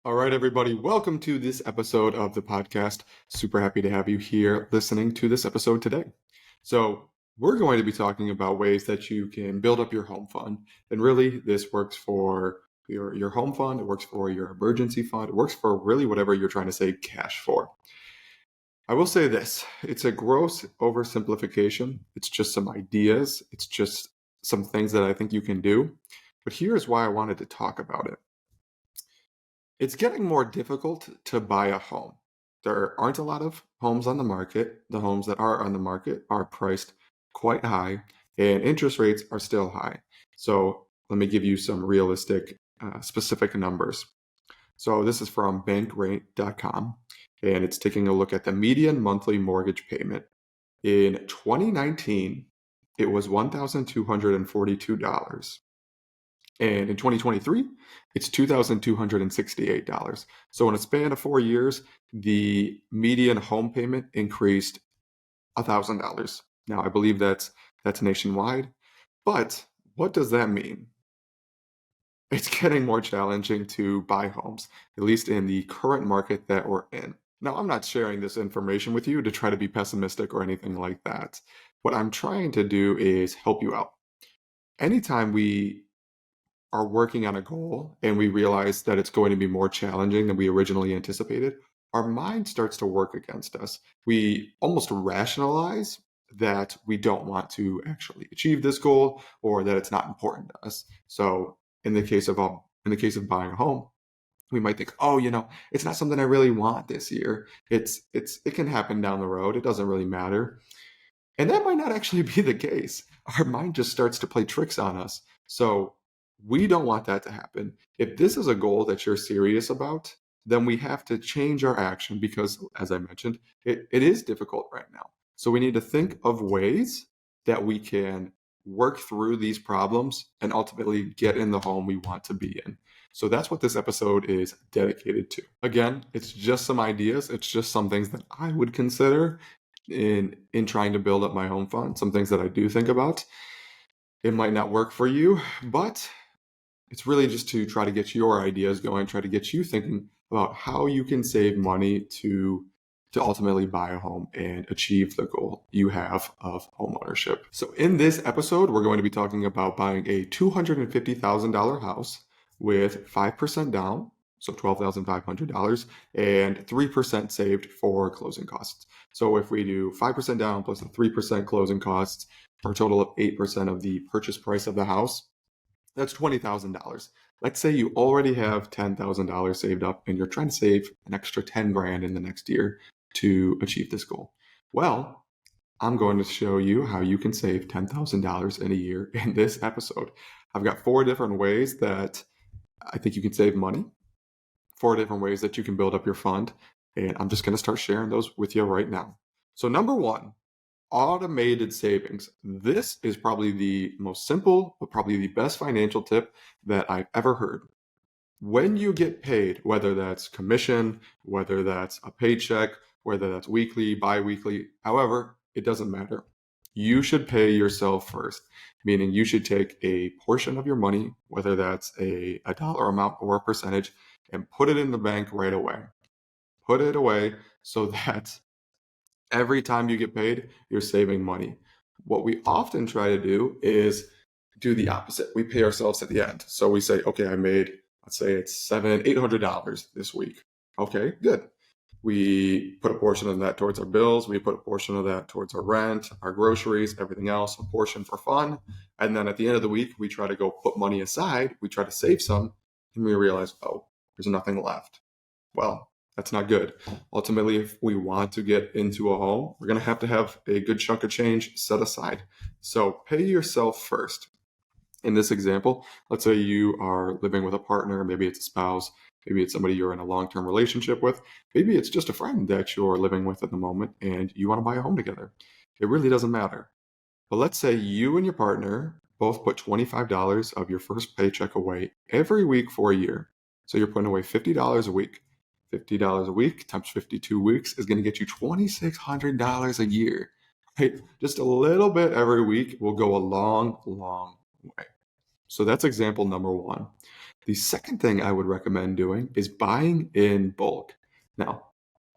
All right, everybody, welcome to this episode of the podcast. Super happy to have you here listening to this episode today. So, we're going to be talking about ways that you can build up your home fund. And really, this works for your home fund, it works for your emergency fund, it works for really whatever you're trying to save cash for. I will say this, it's a gross oversimplification. It's just some ideas, it's just some things that I think you can do. But here's why I wanted to talk about it. It's getting more difficult to buy a home. There aren't a lot of homes on the market. The homes that are on the market are priced quite high, and interest rates are still high. So let me give you some realistic, specific numbers. So this is from bankrate.com, and it's taking a look at the median monthly mortgage payment. In 2019, it was $1,242. And in 2023, it's $2,268. So in a span of 4 years, the median home payment increased $1,000. Now, I believe that's nationwide. But what does that mean? It's getting more challenging to buy homes, at least in the current market that we're in. Now, I'm not sharing this information with you to try to be pessimistic or anything like that. What I'm trying to do is help you out. Anytime we are working on a goal and we realize that it's going to be more challenging than we originally anticipated, our mind starts to work against us. We almost rationalize that we don't want to actually achieve this goal or that it's not important to us. So in the case of buying a home, we might think, oh, it's not something I really want this year. It can happen down the road. It doesn't really matter. And that might not actually be the case. Our mind just starts to play tricks on us. So we don't want that to happen. If this is a goal that you're serious about, then we have to change our action because, as I mentioned, it is difficult right now. So we need to think of ways that we can work through these problems and ultimately get in the home we want to be in. So that's what this episode is dedicated to. Again, it's just some ideas. It's just some things that I would consider in trying to build up my home fund, some things that I do think about. It might not work for you, but it's really just to try to get your ideas going, try to get you thinking about how you can save money to ultimately buy a home and achieve the goal you have of home ownership. So in this episode, we're going to be talking about buying a $250,000 house with 5% down, so $12,500, and 3% saved for closing costs. So if we do 5% down plus the 3% closing costs for a total of 8% of the purchase price of the house, that's $20,000. Let's say you already have $10,000 saved up and you're trying to save an extra 10 grand in the next year to achieve this goal. Well, I'm going to show you how you can save $10,000 in a year in this episode. I've got 4 different ways that I think you can save money, 4 different ways that you can build up your fund, and I'm just going to start sharing those with you right now. So number 1, automated savings. This is probably the most simple, but probably the best financial tip that I've ever heard. When you get paid, whether that's commission, whether that's a paycheck, whether that's weekly, bi-weekly, however, it doesn't matter. You should pay yourself first, meaning you should take a portion of your money, whether that's a dollar amount or a percentage, and put it in the bank right away. Put it away so that every time you get paid, you're saving money. What we often try to do is do the opposite. We pay ourselves at the end. So we say, okay, I made, let's say it's $800 this week. Okay, good. We put a portion of that towards our bills. We put a portion of that towards our rent, our groceries, everything else, a portion for fun. And then at the end of the week, we try to go put money aside. We try to save some and we realize, oh, there's nothing left. Well, that's not good. Ultimately, if we want to get into a home, we're going to have a good chunk of change set aside. So pay yourself first. In this example, let's say you are living with a partner, maybe it's a spouse, maybe it's somebody you're in a long-term relationship with, maybe it's just a friend that you're living with at the moment and you want to buy a home together. It really doesn't matter. But let's say you and your partner both put $25 of your first paycheck away every week for a year. So you're putting away $50 a week. $50 a week times 52 weeks is going to get you $2,600 a year. Right? Just a little bit every week will go a long, long way. So that's example number 1. The second thing I would recommend doing is buying in bulk. Now,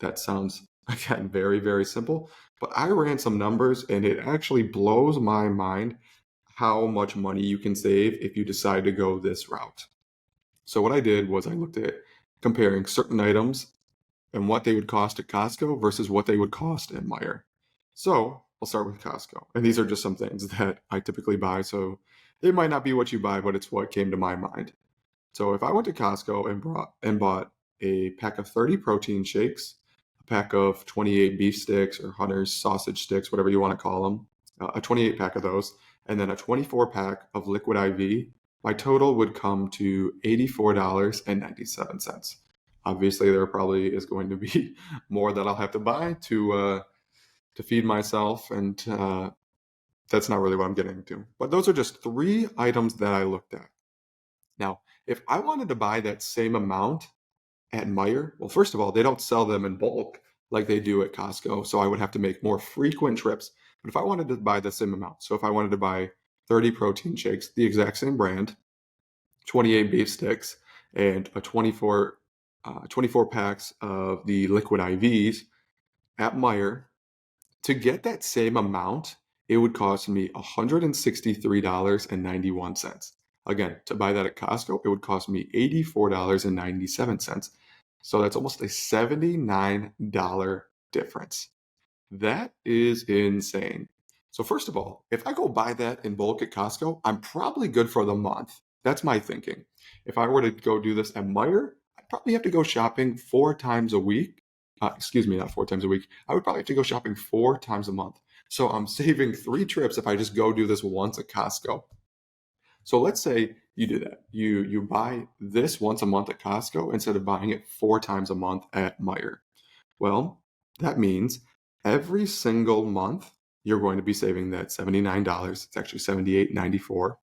that sounds, again, very, very simple, but I ran some numbers and it actually blows my mind how much money you can save if you decide to go this route. So what I did was I looked at comparing certain items and what they would cost at Costco versus what they would cost at Meijer. So I'll start with Costco. And these are just some things that I typically buy. So it might not be what you buy, but it's what came to my mind. So if I went to Costco and bought a pack of 30 protein shakes, a pack of 28 beef sticks or Hunter's sausage sticks, whatever you want to call them, a 28 pack of those, and then a 24 pack of liquid IV, my total would come to $84.97. Obviously, there probably is going to be more that I'll have to buy to feed myself, and that's not really what I'm getting into. But those are just 3 items that I looked at. Now, if I wanted to buy that same amount at Meijer, well, first of all, they don't sell them in bulk like they do at Costco, so I would have to make more frequent trips. But if I wanted to buy the same amount, so if I wanted to buy 30 protein shakes, the exact same brand, 28 beef sticks, and a 24 packs of the liquid IVs at Meijer, to get that same amount, it would cost me $163.91. Again, to buy that at Costco, it would cost me $84.97. So that's almost a $79 difference. That is insane. So first of all, if I go buy that in bulk at Costco, I'm probably good for the month. That's my thinking. If I were to go do this at Meijer, I'd probably have to go shopping 4 times a week. Excuse me, not 4 times a week. I would probably have to go shopping 4 times a month. So I'm saving 3 trips if I just go do this once at Costco. So let's say you do that. You buy this once a month at Costco instead of buying it 4 times a month at Meijer. Well, that means every single month you're going to be saving that $79. It's actually $78.94.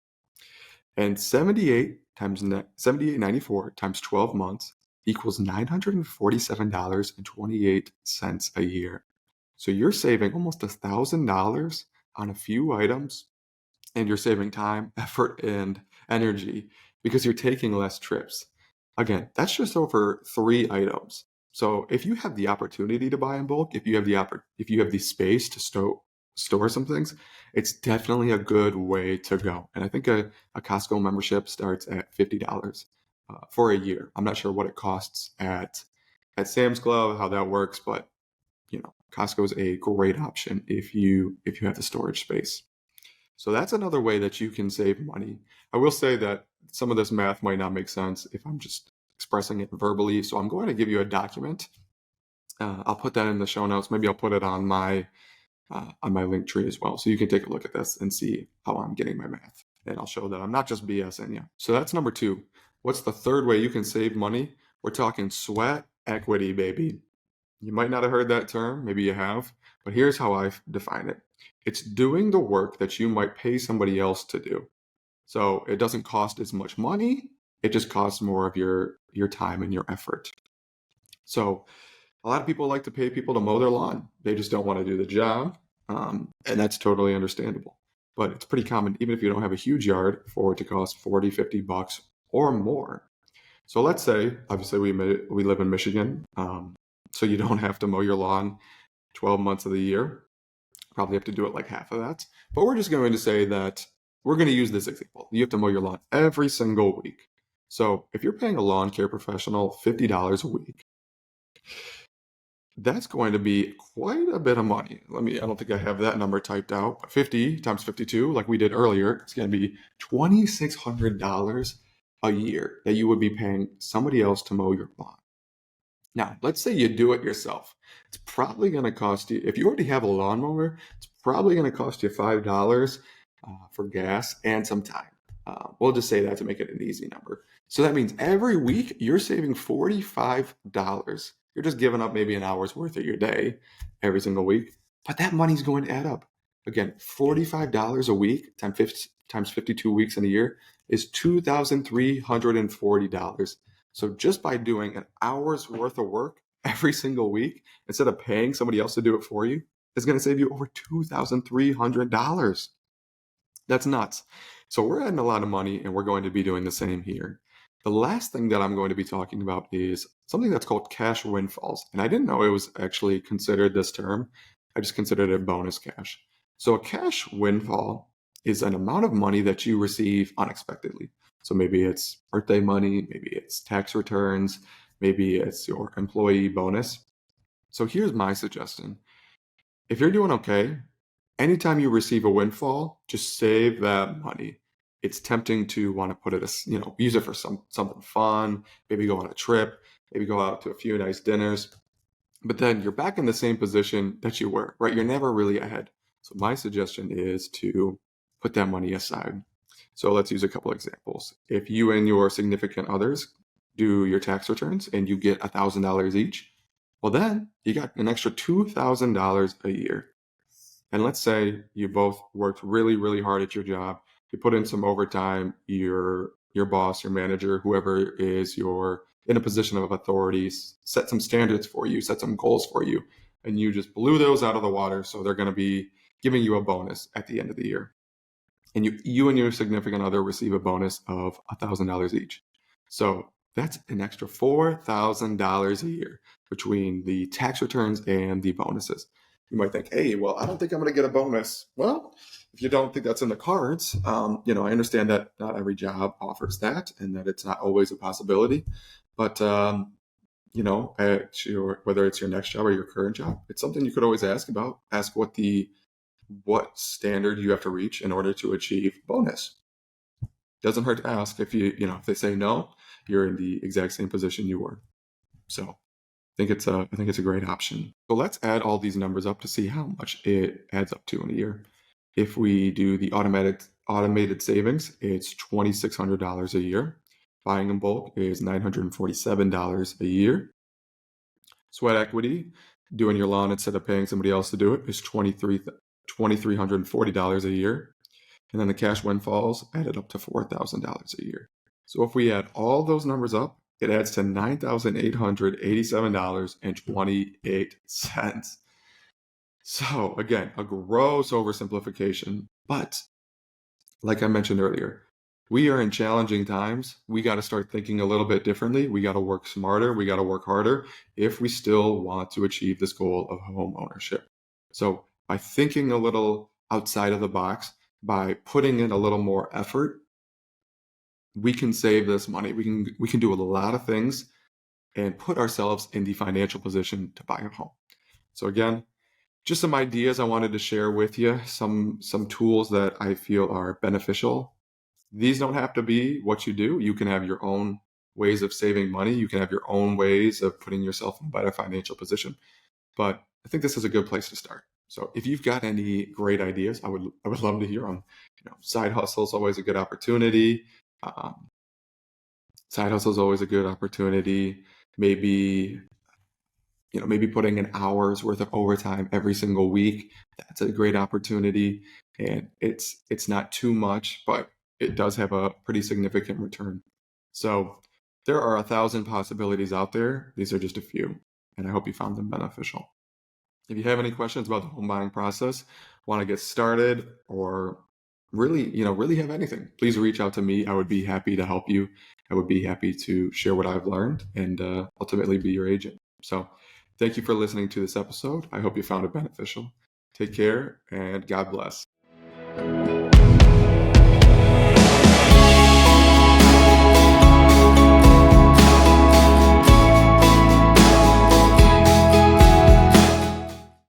And 78.94 times 12 months equals $947.28 a year. So you're saving almost $1,000 on a few items, and you're saving time, effort, and energy because you're taking less trips. Again, that's just over 3 items. So if you have the opportunity to buy in bulk, if you have the space to store some things, it's definitely a good way to go. And I think a Costco membership starts at $50 for a year. I'm not sure what it costs at Sam's Club, how that works, but Costco is a great option if you have the storage space. So that's another way that you can save money. I will say that some of this math might not make sense if I'm just expressing it verbally. So I'm going to give you a document. I'll put that in the show notes. Maybe I'll put it on my link tree as well. So you can take a look at this and see how I'm getting my math. And I'll show that I'm not just BSing you. So that's number 2. What's the third way you can save money? We're talking sweat equity, baby. You might not have heard that term. Maybe you have. But here's how I define it. It's doing the work that you might pay somebody else to do. So it doesn't cost as much money. It just costs more of your time and your effort. So a lot of people like to pay people to mow their lawn. They just don't want to do the job. And that's totally understandable. But it's pretty common, even if you don't have a huge yard, for it to cost $40, $50 or more. So let's say, obviously, we live in Michigan, so you don't have to mow your lawn 12 months of the year. Probably have to do it like half of that. But we're just going to say that we're going to use this example. You have to mow your lawn every single week. So if you're paying a lawn care professional $50 a week, that's going to be quite a bit of money. I don't think I have that number typed out, but 50 times 52, like we did earlier, it's going to be $2,600 a year that you would be paying somebody else to mow your lawn. Now, let's say you do it yourself. It's probably going to cost you, if you already have a lawnmower, it's probably going to cost you $5 for gas and some time. We'll just say that to make it an easy number. So that means every week you're saving $45. You're just giving up maybe an hour's worth of your day every single week, but that money's going to add up. Again, $45 a week times 52 weeks in a year is $2,340. So just by doing an hour's worth of work every single week, instead of paying somebody else to do it for you, it's going to save you over $2,300. That's nuts. So we're adding a lot of money, and we're going to be doing the same here. The last thing that I'm going to be talking about is something that's called cash windfalls. And I didn't know it was actually considered this term. I just considered it bonus cash. So a cash windfall is an amount of money that you receive unexpectedly. So maybe it's birthday money, maybe it's tax returns, maybe it's your employee bonus. So here's my suggestion. If you're doing okay, anytime you receive a windfall, just save that money. It's tempting to want to put it, use it for something fun, maybe go on a trip, maybe go out to a few nice dinners. But then you're back in the same position that you were, right? You're never really ahead. So my suggestion is to put that money aside. So let's use a couple examples. If you and your significant others do your tax returns and you get $1,000 each, well, then you got an extra $2,000 a year. And let's say you both worked really, really hard at your job. You put in some overtime. Your boss, your manager, whoever is in a position of authority, set some standards for you, set some goals for you, and you just blew those out of the water. So they're going to be giving you a bonus at the end of the year. And you and your significant other receive a bonus of $1,000 each. So that's an extra $4,000 a year between the tax returns and the bonuses. You might think, hey, well, I don't think I'm going to get a bonus. Well, if you don't think that's in the cards, I understand that not every job offers that and that it's not always a possibility. But, whether it's your next job or your current job, it's something you could always ask about. Ask what standard you have to reach in order to achieve bonus. Doesn't hurt to ask. If if they say no, you're in the exact same position you were. So I think it's a great option. So let's add all these numbers up to see how much it adds up to in a year. If we do the automated savings, it's $2,600 a year. Buying in bulk is $947 a year. Sweat equity, doing your lawn instead of paying somebody else to do it, is $2,340 a year. And then the cash windfalls added up to $4,000 a year. So if we add all those numbers up, it adds to $9,887.28. So again, a gross oversimplification, but like I mentioned earlier, we are in challenging times. We got to start thinking a little bit differently. We got to work smarter. We got to work harder if we still want to achieve this goal of home ownership. So by thinking a little outside of the box, by putting in a little more effort, we can save this money. We can do a lot of things and put ourselves in the financial position to buy a home. So again, just some ideas I wanted to share with you, some tools that I feel are beneficial. These don't have to be what you do. You can have your own ways of saving money. You can have your own ways of putting yourself in a better financial position. But I think this is a good place to start. So if you've got any great ideas, I would love to hear them. Side hustle is always a good opportunity. Maybe putting in hours worth of overtime every single week. That's a great opportunity. And it's not too much, but it does have a pretty significant return. So there are 1,000 possibilities out there. These are just a few, and I hope you found them beneficial. If you have any questions about the home buying process, want to get started, or really have anything, please reach out to me. I would be happy to help you. I would be happy to share what I've learned and ultimately be your agent. So thank you for listening to this episode. I hope you found it beneficial. Take care and God bless.